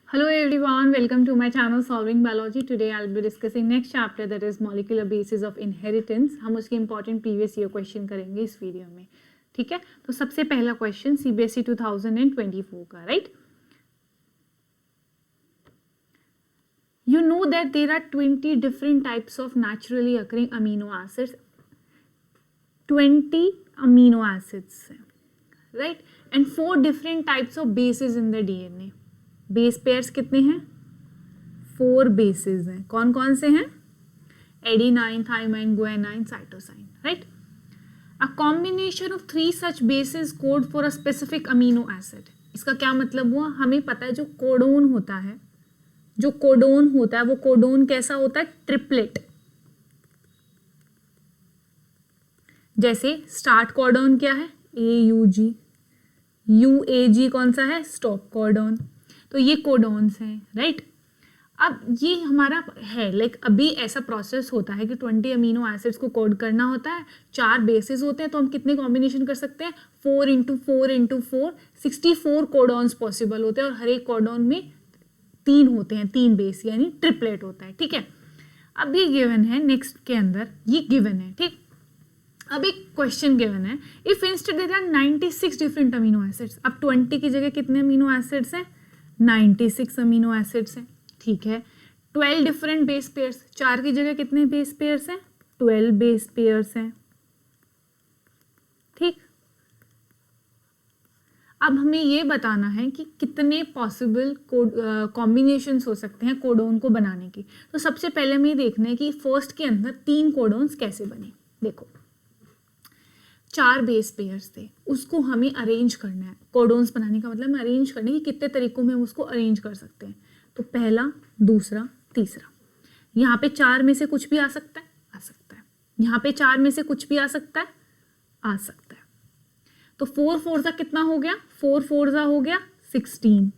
Hello everyone, welcome to my channel Solving Biology. Today I'll be discussing next chapter that is molecular basis of inheritance. हम उसके important previous year question करेंगे इस video में. ठीक है, तो सबसे पहला क्वेश्चन CBSE 2024 का, right? You know that there are 20 different types of naturally occurring amino acids. 20 amino acids, right? And 4 different types of bases in the DNA. Base pairs कितने हैं? 4 बेसेस हैं. कौन कौन से हैं? Adenine, thymine, guanine, cytosine, right? A combination of 3 such bases code for a specific amino acid. इसका क्या मतलब हुआ? हमें पता है जो कोडोन होता है, वो कोडोन कैसा होता है? ट्रिपलेट. जैसे स्टार्ट कोडोन क्या है? AUG. UAG कौन सा है? Stop codon. तो ये कोडोन्स हैं, राइट? अब ये हमारा है अभी ऐसा प्रोसेस होता है कि 20 अमीनो एसिड्स को कोड करना होता है. 4 बेसिस होते हैं, तो हम कितने कॉम्बिनेशन कर सकते हैं? 4 × 4 × 4 64 कोडोन्स पॉसिबल होते हैं. और हर एक कोडोन में 3 होते हैं, 3 बेस, यानी ट्रिपलेट होता है. ठीक है, अब ये गिवन है. नेक्स्ट के अंदर ये गिवन है, ठीक. अब एक क्वेश्चन गिवन है. If instead there are 96 different amino acids. अब 20 की जगह कितने अमीनो एसिड्स हैं? 96 अमीनो एसिड्स हैं. ठीक है, 12 डिफरेंट बेस पेयर्स. 4 की जगह कितने बेस पेयर्स हैं? 12 बेस पेयर्स हैं. ठीक, अब हमें ये बताना है कि कितने पॉसिबल कॉम्बिनेशंस हो सकते हैं कोडोन को बनाने की. तो सबसे पहले हमें ये देखना है कि फर्स्ट के अंदर 3 कोडोन्स कैसे बने. देखो, 4 बेस पेयर्स थे, उसको हमें अरेंज करना है. कोडोन्स बनाने का मतलब हमें अरेंज करना है कि कितने तरीकों में हम उसको अरेंज कर सकते हैं. तो पहला, दूसरा, तीसरा. यहाँ पे 4 में से कुछ भी आ सकता है, आ सकता है. यहाँ पे 4 में से कुछ भी आ सकता है, आ सकता है. तो 4 4 कितना हो गया? 4 4 हो गया 16.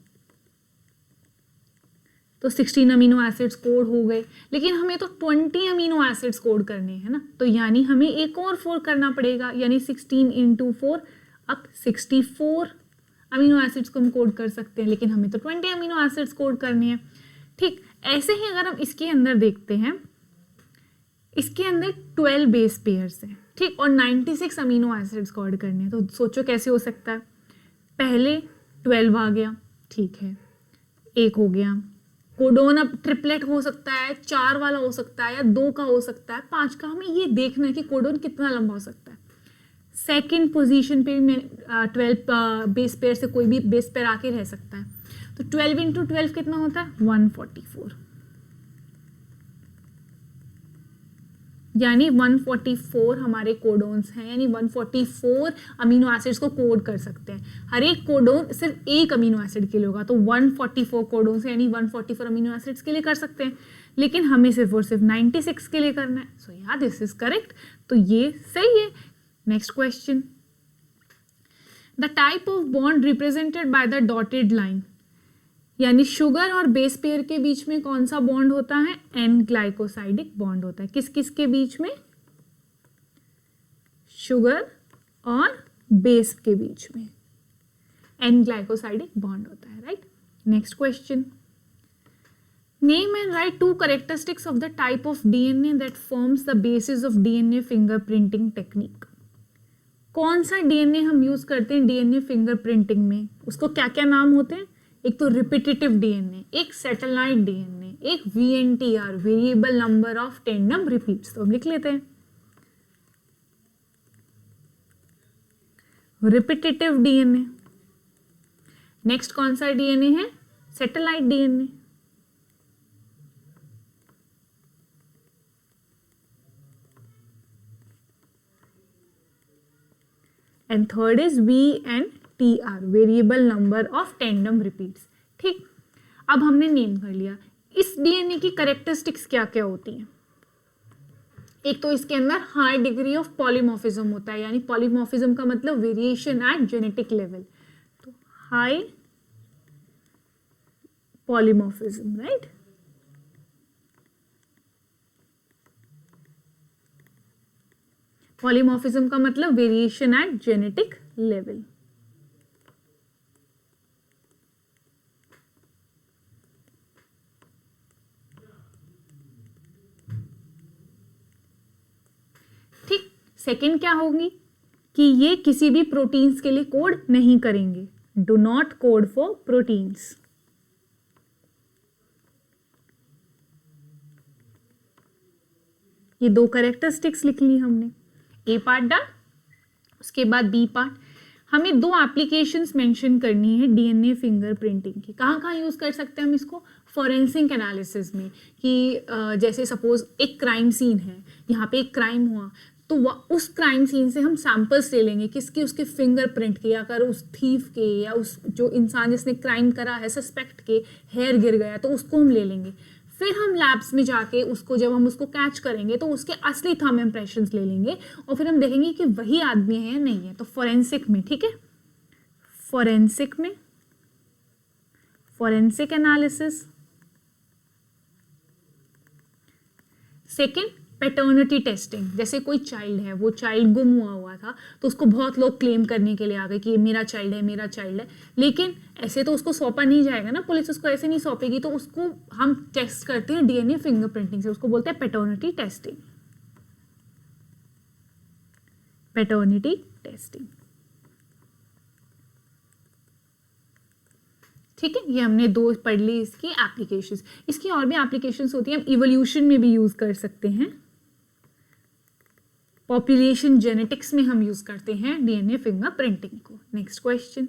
तो 16 अमीनो एसिड्स कोड हो गए. लेकिन हमें तो 20 अमीनो एसिड्स कोड करने हैं ना, तो यानी हमें एक और 4 करना पड़ेगा, यानी 16 × 4 अब 64 अमीनो एसिड्स को हम कोड कर सकते हैं. लेकिन हमें तो 20 अमीनो एसिड्स कोड करने हैं. ठीक, ऐसे ही अगर हम इसके अंदर देखते हैं, इसके अंदर 12 बेस पेयर्स हैं, ठीक, और 96 अमीनो एसिड्स कोड करने हैं. तो सोचो कैसे हो सकता है. पहले 12 आ गया, ठीक है, 1 हो गया. कोडोन अब ट्रिपलेट हो सकता है, 4 वाला हो सकता है, या 2 का हो सकता है, 5 का. हमें ये देखना है कि कोडोन कितना लंबा हो सकता है. सेकेंड पोजीशन पे मैं 12 बेस पेयर से कोई भी बेस पेयर आके रह सकता है. तो 12 × 12 कितना होता है? 144. यानी 144 हमारे कोडोन्स हैं, यानी 144 अमीनो एसिड्स को कोड कर सकते हैं. हर एक कोडोन सिर्फ एक अमीनो एसिड के लिए होगा, तो 144 कोडोन्स यानी 144 अमीनो एसिड्स के लिए कर सकते हैं. लेकिन हमें सिर्फ और सिर्फ 96 के लिए करना है. सो या दिस इज करेक्ट. तो ये सही है. Next question. The type of bond represented by the dotted line. यानी शुगर और बेस पेयर के बीच में कौन सा बॉन्ड होता है? एन ग्लाइकोसाइडिक बॉन्ड होता है. किस किस के बीच में? शुगर और बेस के बीच में एन ग्लाइकोसाइडिक बॉन्ड होता है, right? Next question. Name and right 2 characteristics of the type of DNA that forms the basis of DNA fingerprinting technique. कौन सा डीएनए हम यूज करते हैं डीएनए फिंगरप्रिंटिंग में? उसको क्या क्या नाम होते हैं? एक तो रिपीटेटिव डीएनए, एक सैटेलाइट डीएनए, एक VNTR, variable number of tandem repeats. तो हम लिख लेते हैं रिपीटेटिव डीएनए. नेक्स्ट कौन सा डीएनए है? Satellite DNA. And third is VNTR, variable number of tandem repeats. ठीक, अब हमने नेम कर लिया. इस डीएनए की कैरेक्टरिस्टिक्स क्या क्या होती हैं? एक तो इसके अंदर हाई डिग्री ऑफ पॉलीमॉर्फिज्म होता है, यानी पॉलीमॉर्फिज्म का मतलब वेरिएशन एट जेनेटिक लेवल. तो हाई पॉलीमॉर्फिज्म, राइट? पॉलीमॉर्फिज्म का मतलब variation at genetic level. Second क्या होगी कि ये किसी भी प्रोटीन्स के लिए कोड नहीं करेंगे, do not code for proteins. ये दो कैरेक्टरिस्टिक्स लिख ली हमने, ए पार्ट डन। उसके बाद बी पार्ट, हमें दो एप्लीकेशंस मेंशन करनी है डीएनए फिंगरप्रिंटिंग की। कहाँ कहाँ यूज़ कर सकते हैं हम इसको? फॉरेंसिक एनालिसिस में, कि जैसे सपोज एक क्राइम सीन है, यहाँ पे एक क्राइम हुआ, तो उस क्राइम सीन से हम सैंपल्स ले लेंगे, किसके? उसके फिंगरप्रिंट के, या अगर उस थीफ के या उस जो इंसान जिसने क्राइम करा है सस्पेक्ट के हेयर गिर गया तो उसको हम ले लेंगे। फिर हम लैब्स में जाके उसको जब हम उसको कैच करेंगे तो उसके असली थंब इम्प्रेशंस ले लेंगे और फिर हम देखेंगे कि वही आदमी है या नहीं है। तो फॉरेंसिक में, ठीक है, फॉरेंसिक में forensic analysis. Second, paternity testing. जैसे कोई चाइल्ड है, वो चाइल्ड गुम हुआ था तो उसको बहुत लोग क्लेम करने के लिए आ गए कि ये मेरा चाइल्ड है, मेरा चाइल्ड है, लेकिन ऐसे तो उसको सौंपा नहीं जाएगा ना, पुलिस उसको ऐसे नहीं सौंपेगी, तो उसको हम टेस्ट करते हैं डीएनए फिंगरप्रिंटिंग से, उसको बोलते हैं पैटर्निटी टेस्टिंग। पैटर्निटी टेस्टिंग, ठीक है। ये हमने दो पढ़ ली इसकी एप्लीकेशंस। इसकी और भी एप्लीकेशंस होती हैं, हम इवोल्यूशन में भी यूज कर सकते हैं, पॉपुलेशन जेनेटिक्स में हम यूज करते हैं डीएनए फिंगरप्रिंटिंग को। Next question,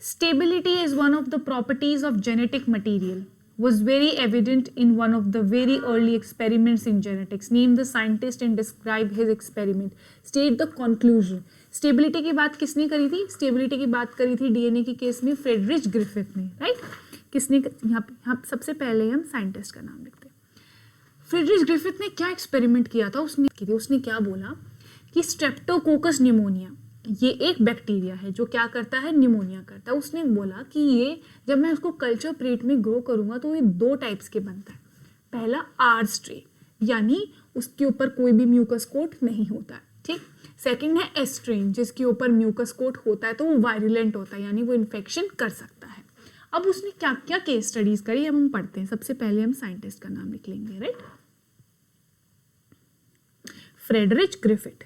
stability is one of the properties of genetic material was very evident in one of the very early experiments in genetics. Name the scientist and describe his experiment. State the conclusion. Stability की बात किसने करी थी? Stability की बात करी थी DNA के केस में फ्रेडरिच ग्रिफिथ ने, राइट? किसने? यहाँ सबसे पहले हम साइंटिस्ट का नाम लिखते हैं। फ्रेडरिच ग्रिफिथ ने क्या एक्सपेरिमेंट किया था? उसने क्या बोला कि स्ट्रेप्टोकोकस निमोनिया, ये एक बैक्टीरिया है जो क्या करता है? निमोनिया करता है। उसने बोला कि ये जब मैं उसको कल्चर प्लेट में ग्रो करूंगा तो ये दो टाइप्स के बनता है। पहला आर स्ट्रे, यानी उसके ऊपर कोई भी म्यूकस कोट नहीं होता है, ठीक। सेकंड है एस स्ट्रेन, जिसके ऊपर म्यूकस कोट होता है तो वो वायरुलेंट होता है, यानी वो इन्फेक्शन कर सकता है। अब उसने क्या क्या केस स्टडीज करी, अब हम पढ़ते हैं। सबसे पहले हम साइंटिस्ट का नाम लिख लेंगे, right? Friedrich Griffith.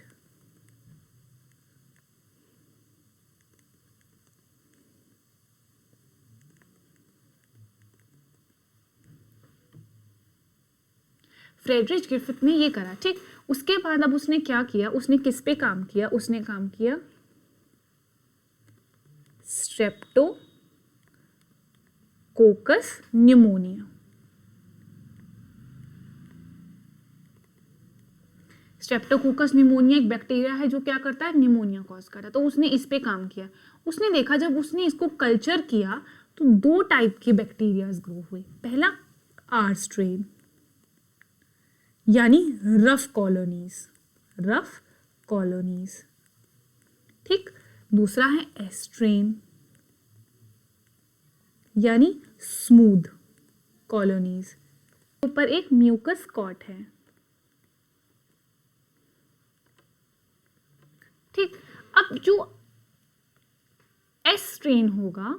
Friedrich Griffith ने ये करा, ठीक। उसके बाद अब उसने क्या किया? उसने किस पे काम किया? उसने काम किया स्ट्रेप्टोकोकस निमोनिया। स्ट्रेप्टोकोकस निमोनिया एक बैक्टीरिया है जो क्या करता है? निमोनिया कॉज करता है। तो उसने इस पे काम किया। उसने देखा जब उसने इसको कल्चर किया तो दो टाइप के बैक्टीरियाज ग्रो हुए। पहला आर स्ट्रेन, यानी रफ कॉलोनीज, ठीक। दूसरा है एस स्ट्रेन, यानी स्मूथ कॉलोनीज। ऊपर एक म्यूकस कॉट है, ठीक। अब जो एस स्ट्रेन होगा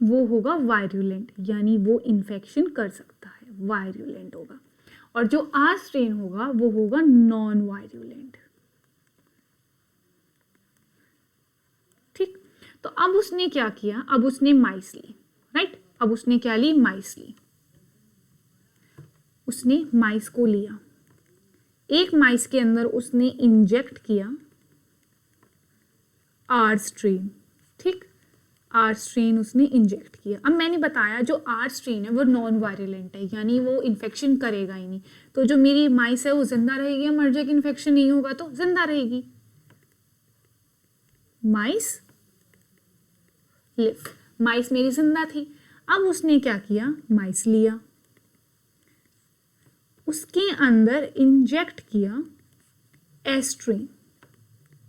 वो होगा वायरुलेंट, यानी वो इन्फेक्शन कर सकता है, वायरुलेंट होगा। और जो आर स्ट्रेन होगा वो होगा नॉन वायरुलेंट, ठीक। तो अब उसने क्या किया? अब उसने माइस ली, राइट? अब उसने क्या ली? माइस ली। उसने माइस को लिया, एक माइस के अंदर उसने इंजेक्ट किया आर स्ट्रेन, ठीक। आर स्ट्रेन उसने इंजेक्ट किया। अब मैंने बताया जो आर स्ट्रेन है वो नॉन वायरुलेंट है, यानी वो इन्फेक्शन करेगा ही नहीं। तो जो मेरी माइस है वो जिंदा रहेगी या मर जाएगी? इन्फेक्शन नहीं होगा तो जिंदा रहेगी। माइस लिव, माइस मेरी जिंदा थी। अब उसने क्या किया? माइस लिया, उसके अंदर इंजेक्ट किया एस स्ट्रेन,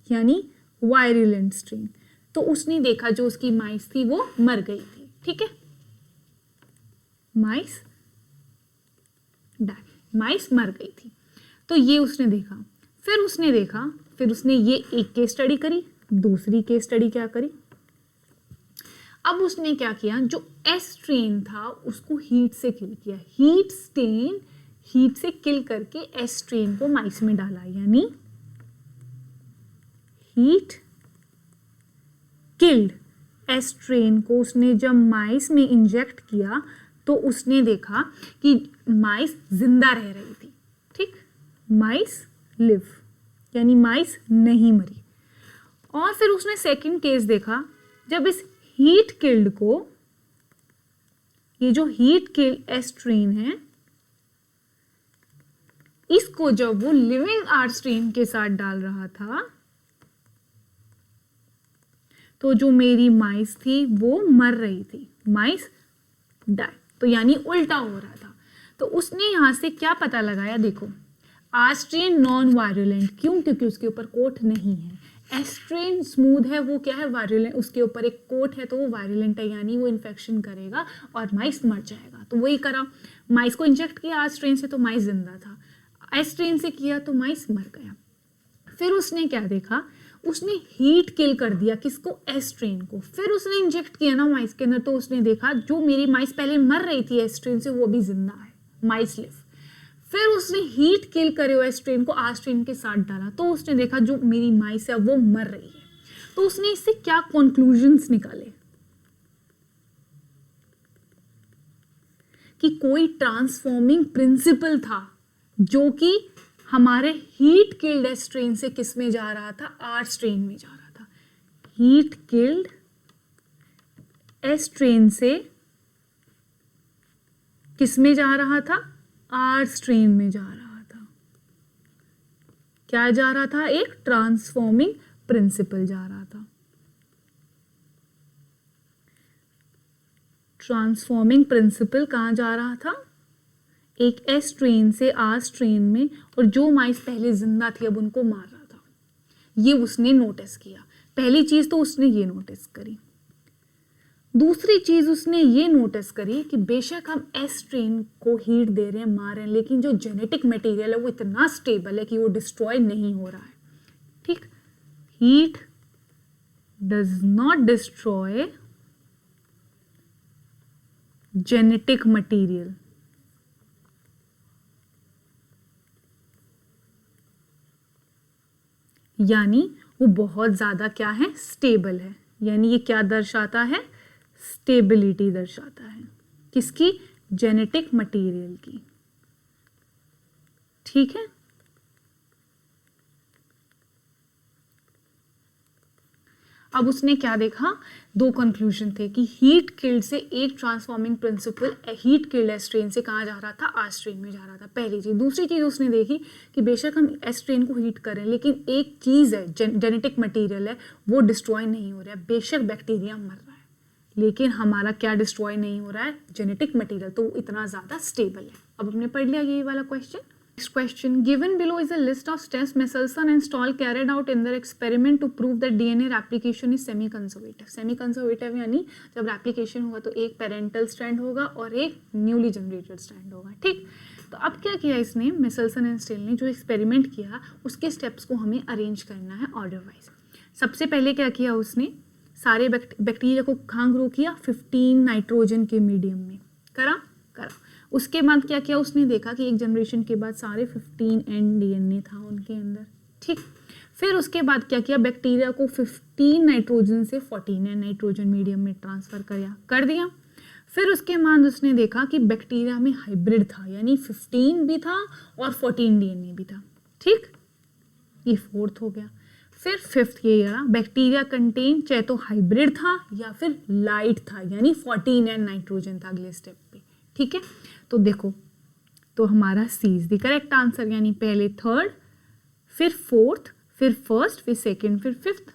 यानी वायरुलेंट स्ट्रेन। तो उसने देखा जो उसकी माइस थी वो मर गई थी, ठीक है। माइस मर गई थी। तो ये उसने देखा। फिर उसने ये एक केस स्टडी करी, दूसरी केस स्टडी क्या करी? अब उसने क्या किया? जो एस स्ट्रेन था उसको हीट से किल किया। हीट स्टेन हीट से किल करके एस स्ट्रेन को माइस में डाला, यानी हीट किल्ड एस स्ट्रेन को उसने जब माइस में इंजेक्ट किया तो उसने देखा कि माइस जिंदा रह रही थी, ठीक, माइस लिव, यानी माइस नहीं मरी। और फिर उसने सेकंड केस देखा, जब इस हीट किल्ड को, ये जो हीट किल्ड एस स्ट्रेन है, इसको जब वो लिविंग आर स्ट्रेन के साथ डाल रहा था तो जो मेरी माइस थी वो मर रही थी, माइस डाई, तो यानी उल्टा हो रहा था। तो उसने यहां से क्या पता लगाया, देखो आर स्ट्रेन नॉन वायरुलेंट, क्यों, क्योंकि उसके ऊपर कोट नहीं है। एस स्ट्रेन स्मूथ है, वो क्या है, वायरुलेंट, उसके ऊपर एक कोट है तो वो वायरुलेंट है, यानी वो इन्फेक्शन करेगा और माइस मर जाएगा। तो वही करा, माइस को इंजेक्ट किया आर स्ट्रेन से तो माइस जिंदा था, एस स्ट्रेन से किया तो माइस मर गया। फिर उसने क्या देखा, उसने हीट किल कर दिया किसको, एस स्ट्रेन को। फिर उसने इंजेक्ट किया ना माइस के अंदर, तो उसने देखा जो मेरी माइस पहले मर रही थी एस स्ट्रेन से वो भी जिंदा है, माइस लिव। फिर उसने हीट किल करे एस स्ट्रेन को आर स्ट्रेन के साथ डाला, तो उसने देखा जो मेरी माइस है वो मर रही है। तो उसने इससे क्या कंक्लूजन्स निकाले कि कोई ट्रांसफॉर्मिंग प्रिंसिपल था जो कि हमारे हीट किल्ड एस स्ट्रेन से किस में जा रहा था, आर स्ट्रेन में जा रहा था। हीट किल्ड एस स्ट्रेन से किस में जा रहा था, आर स्ट्रेन में जा रहा था। क्या जा रहा था, एक ट्रांसफॉर्मिंग प्रिंसिपल जा रहा था। ट्रांसफॉर्मिंग प्रिंसिपल कहां जा रहा था, एक एस स्ट्रेन से आर स्ट्रेन में, और जो माइस पहले जिंदा थी अब उनको मार रहा था। ये उसने नोटिस किया। पहली चीज तो उसने ये नोटिस करी। दूसरी चीज उसने ये नोटिस करी कि बेशक हम एस स्ट्रेन को हीट दे रहे हैं, मार रहे हैं, लेकिन जो जेनेटिक मटेरियल है वो इतना स्टेबल है कि वो डिस्ट्रॉय नहीं हो रहा है, ठीक। Heat does not destroy genetic material, यानी वो बहुत ज़्यादा क्या है, स्टेबल है। यानी ये क्या दर्शाता है, स्टेबिलिटी दर्शाता है, किसकी, जेनेटिक मटेरियल की, ठीक है। अब उसने क्या देखा, दो कंक्लूजन थे कि हीट किल्ड से एक transforming principle heat killed S strain से कहाँ जा रहा था, आर स्ट्रेन में जा रहा था, पहली चीज। दूसरी चीज उसने देखी कि बेशक हम एस स्ट्रेन को हीट करें, लेकिन एक चीज है, जेनेटिक मटेरियल है, वो डिस्ट्रॉय नहीं हो रहा है। बेशक बैक्टीरिया मर रहा है, लेकिन हमारा क्या डिस्ट्रॉय नहीं हो रहा है, जेनेटिक मटेरियल, तो इतना ज्यादा स्टेबल है। अब हमने पढ़ लिया ये वाला question. Next question, given below is a list of steps Michelson and Stahl carried out in their experiment to prove that DNA replication is semi-conservative. Semi-conservative यानी जब replication होगा तो एक parental strand होगा और एक newly generated strand होगा, ठीक। तो अब क्या किया इसने, Michelson and Stahl ने जो एक्सपेरिमेंट किया उसके स्टेप्स को हमें अरेंज करना है ऑर्डर वाइज। सबसे पहले क्या किया उसने, सारे बैक्टीरिया को कहाँ ग्रो किया, 15 नाइट्रोजन के मीडियम में करा। उसके बाद क्या किया उसने, देखा कि एक जनरेशन के बाद सारे 15 एंड डीएनए था उनके अंदर, ठीक। फिर उसके बाद क्या किया, बैक्टीरिया को 15 नाइट्रोजन से 14 नाइट्रोजन मीडियम में ट्रांसफर कर दिया। फिर उसके बाद उसने देखा कि बैक्टीरिया में हाइब्रिड था, यानी 15 भी था और 14 डीएनए भी था, ठीक। ये फोर्थ हो गया। फिर फिफ्थ ये रहा, बैक्टीरिया कंटेन चाहे तो हाइब्रिड था या फिर लाइट था, यानी 14 एंड नाइट्रोजन था अगले स्टेप पे, ठीक है। तो देखो, तो हमारा सी इज द करेक्ट आंसर, यानी पहले थर्ड, फिर फोर्थ, फिर फर्स्ट, फिर सेकंड, फिर फिफ्थ,